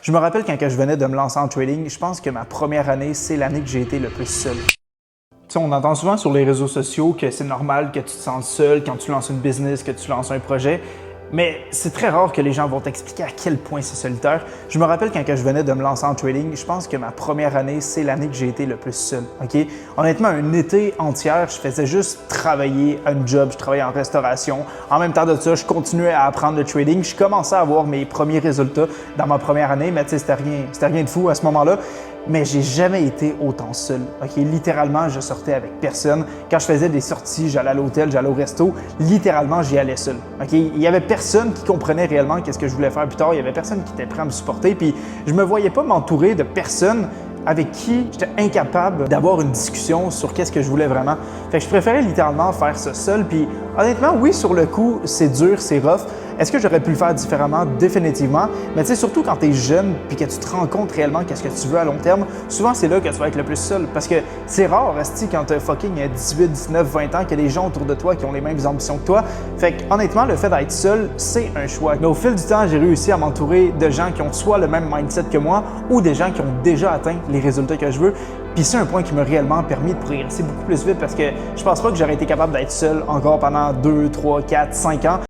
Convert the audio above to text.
Je me rappelle quand je venais de me lancer en trading, je pense que ma première année, c'est l'année que j'ai été le plus seul. Tu sais, on entend souvent sur les réseaux sociaux que c'est normal que tu te sens seul quand tu lances une business, que tu lances un projet, mais c'est très rare que les gens vont t'expliquer à quel point c'est solitaire. Je me rappelle quand je venais de me lancer en trading, je pense que ma première année, c'est l'année que j'ai été le plus seul. OK? Honnêtement, un été entier, je faisais juste travailler un job, je travaillais en restauration. En même temps de ça, je continuais à apprendre le trading. Je commençais à avoir mes premiers résultats dans ma première année, mais tu sais, c'était rien de fou à ce moment-là. Mais j'ai jamais été autant seul. OK? Littéralement, je sortais avec personne. Quand je faisais des sorties, j'allais à l'hôtel, j'allais au resto, littéralement, j'y allais seul. OK? Il y avait personne qui comprenait réellement qu'est-ce que je voulais faire plus tard. Il y avait personne qui était prêt à me supporter. Puis je me voyais pas m'entourer de personnes avec qui j'étais incapable d'avoir une discussion sur qu'est-ce que je voulais vraiment. Fait que je préférais littéralement faire ça seul. Puis honnêtement, oui, sur le coup, c'est dur, c'est rough. Est-ce que j'aurais pu le faire différemment? Définitivement. Mais tu sais, surtout quand tu es jeune puis que tu te rends compte réellement qu'est-ce que tu veux à long terme, souvent c'est là que tu vas être le plus seul. Parce que c'est rare, esti, quand tu as fucking 18, 19, 20 ans, qu'il y a des gens autour de toi qui ont les mêmes ambitions que toi. Fait que honnêtement, le fait d'être seul, c'est un choix. Mais au fil du temps, j'ai réussi à m'entourer de gens qui ont soit le même mindset que moi ou des gens qui ont déjà atteint les résultats que je veux. Puis c'est un point qui m'a réellement permis de progresser beaucoup plus vite parce que je pense pas que j'aurais été capable d'être seul encore pendant 2, 3, 4, 5 ans.